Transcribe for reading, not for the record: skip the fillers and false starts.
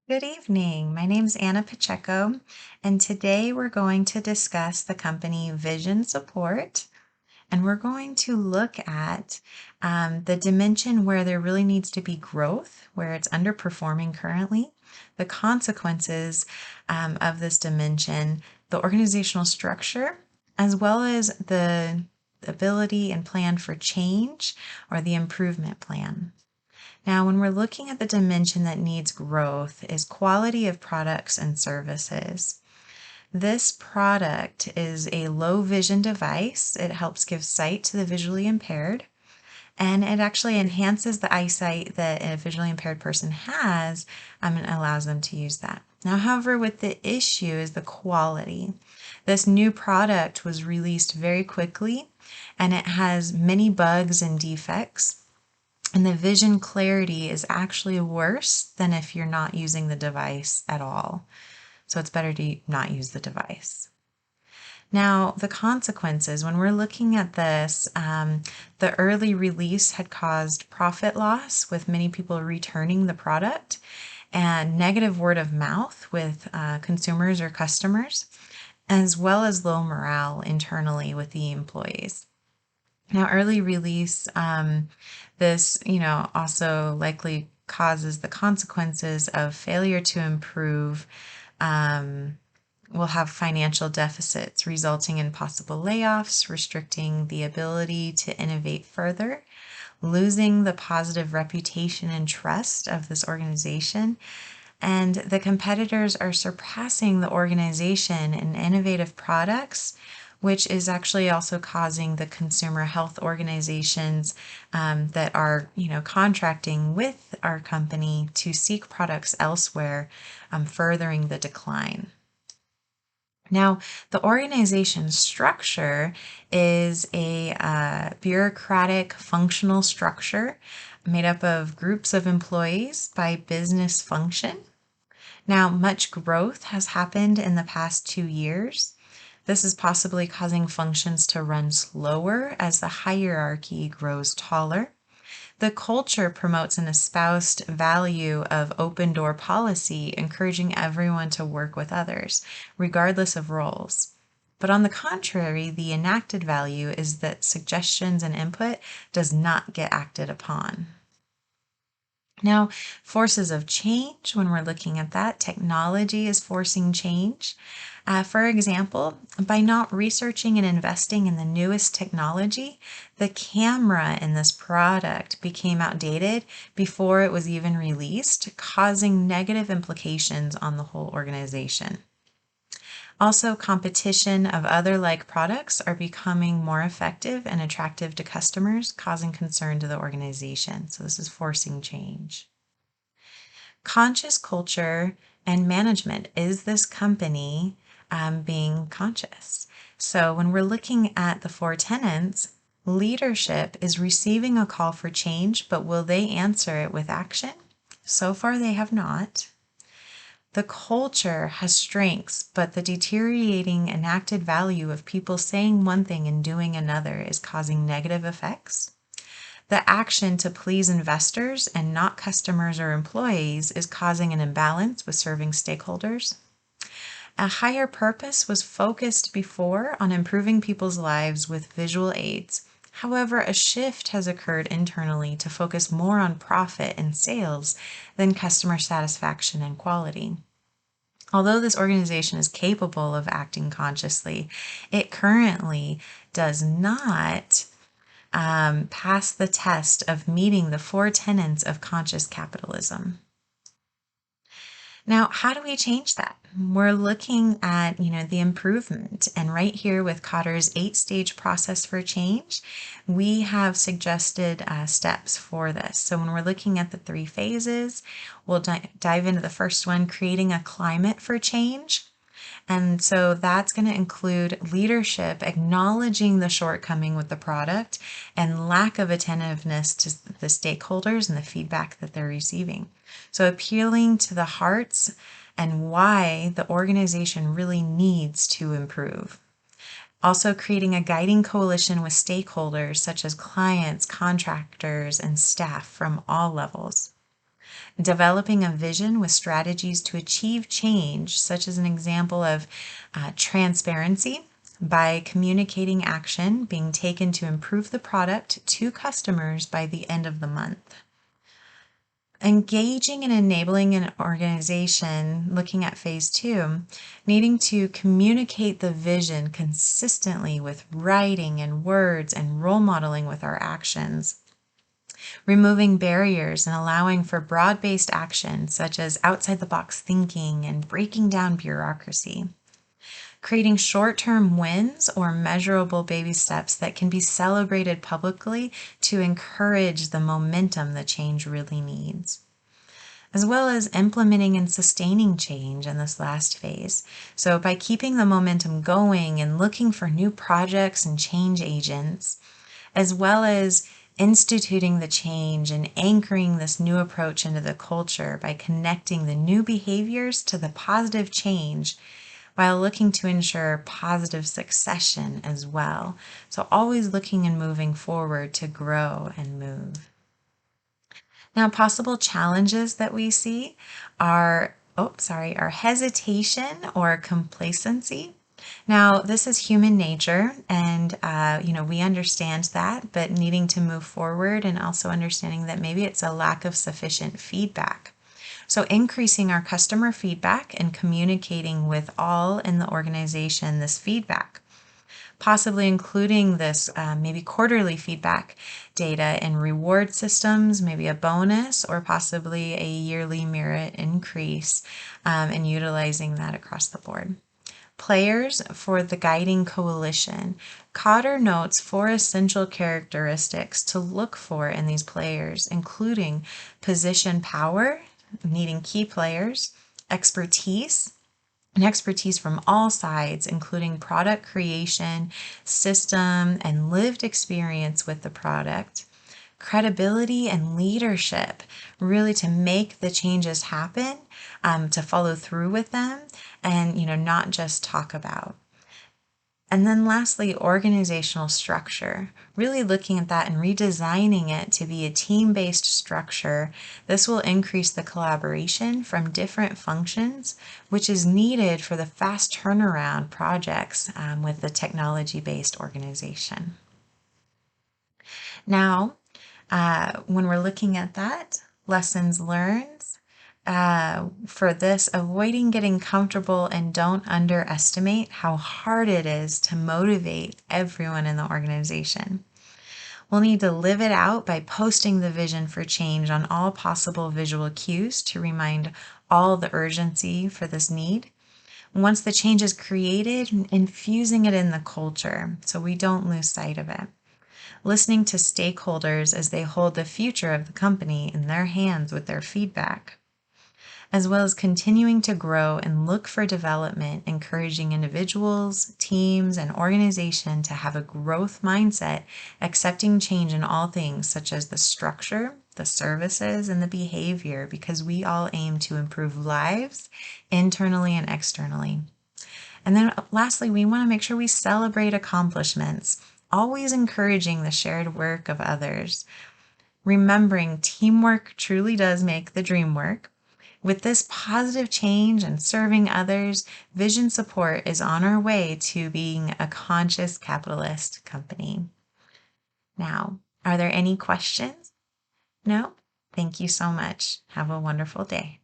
Good evening. My name is Anna Pacheco, and today we're going to discuss the company Vision Support. And we're going to look at the dimension where there really needs to be growth, where it's underperforming currently, the consequences of this dimension, the organizational structure, as well as the ability and plan for change or the improvement plan. Now, when we're looking at the dimension that needs growth is quality of products and services. This product is a low vision device. It helps give sight to the visually impaired, and it actually enhances the eyesight that a visually impaired person has and allows them to use that. Now, however, with the issue is the quality. This new product was released very quickly, and it has many bugs and defects. And the vision clarity is actually worse than if you're not using the device at all. So it's better to not use the device. Now, the consequences, when we're looking at this, the early release had caused profit loss with many people returning the product and negative word of mouth with consumers or customers, as well as low morale internally with the employees. Now, early release, this, also likely causes the consequences of failure to improve. Will have financial deficits resulting in possible layoffs, restricting the ability to innovate further, losing the positive reputation and trust of this organization. And the competitors are surpassing the organization in innovative products, which is actually also causing the consumer health organizations that are, contracting with our company to seek products elsewhere, furthering the decline. Now, the organization structure is a bureaucratic functional structure made up of groups of employees by business function. Now, much growth has happened in the past 2 years. This is possibly causing functions to run slower as the hierarchy grows taller. The culture promotes an espoused value of open door policy, encouraging everyone to work with others, regardless of roles. But on the contrary, the enacted value is that suggestions and input does not get acted upon. Now, forces of change, when we're looking at that, technology is forcing change. For example, by not researching and investing in the newest technology, the camera in this product became outdated before it was even released, causing negative implications on the whole organization. Also, competition of other like products are becoming more effective and attractive to customers, causing concern to the organization. So this is forcing change. Conscious culture and management. Is this company being conscious? So when we're looking at the 4 tenets, leadership is receiving a call for change, but will they answer it with action? So far, they have not. The culture has strengths, but the deteriorating enacted value of people saying one thing and doing another is causing negative effects. The action to please investors and not customers or employees is causing an imbalance with serving stakeholders. A higher purpose was focused before on improving people's lives with visual aids. However, a shift has occurred internally to focus more on profit and sales than customer satisfaction and quality. Although this organization is capable of acting consciously, it currently does not pass the test of meeting the 4 tenets of conscious capitalism. Now, how do we change that? We're looking at, the improvement. And right here with Cotter's 8-stage process for change, we have suggested steps for this. So when we're looking at the 3 phases, we'll dive into the first one, creating a climate for change. And so that's going to include leadership acknowledging the shortcoming with the product and lack of attentiveness to the stakeholders and the feedback that they're receiving. So appealing to the hearts and why the organization really needs to improve. Also creating a guiding coalition with stakeholders such as clients, contractors, and staff from all levels. Developing a vision with strategies to achieve change, such as an example of transparency by communicating action being taken to improve the product to customers by the end of the month. Engaging and enabling an organization, looking at phase two, needing to communicate the vision consistently with writing and words and role modeling with our actions. Removing barriers and allowing for broad-based action, such as outside-the-box thinking and breaking down bureaucracy. Creating short-term wins or measurable baby steps that can be celebrated publicly to encourage the momentum the change really needs. As well as implementing and sustaining change in this last phase. So by keeping the momentum going and looking for new projects and change agents, as well as instituting the change and anchoring this new approach into the culture by connecting the new behaviors to the positive change while looking to ensure positive succession as well. So always looking and moving forward to grow and move. Now, possible challenges that we see are, are hesitation or complacency. Now, this is human nature, and we understand that, but needing to move forward and also understanding that maybe it's a lack of sufficient feedback. So increasing our customer feedback and communicating with all in the organization this feedback. Possibly including this maybe quarterly feedback data in reward systems, maybe a bonus, or possibly a yearly merit increase, and utilizing that across the board. Players for the guiding coalition. Cotter notes 4 essential characteristics to look for in these players, including position power, needing key players, expertise, and expertise from all sides, including product creation, system, and lived experience with the product, credibility and leadership, really to make the changes happen, to follow through with them, and not just talk about. And then lastly, organizational structure, really looking at that and redesigning it to be a team-based structure. This will increase the collaboration from different functions, which is needed for the fast turnaround projects with the technology-based organization. Now, when we're looking at that, lessons learned, for this, avoiding getting comfortable and don't underestimate how hard it is to motivate everyone in the organization. We'll need to live it out by posting the vision for change on all possible visual cues to remind all the urgency for this need. Once the change is created, infusing it in the culture so we don't lose sight of it. Listening to stakeholders as they hold the future of the company in their hands with their feedback, as well as continuing to grow and look for development, encouraging individuals, teams, and organization to have a growth mindset, accepting change in all things such as the structure, the services, and the behavior, because we all aim to improve lives internally and externally. And then lastly, we want to make sure we celebrate accomplishments, always encouraging the shared work of others. Remembering teamwork truly does make the dream work. With this positive change and serving others, Vision Support is on our way to being a conscious capitalist company. Now, are there any questions? No? Thank you so much. Have a wonderful day.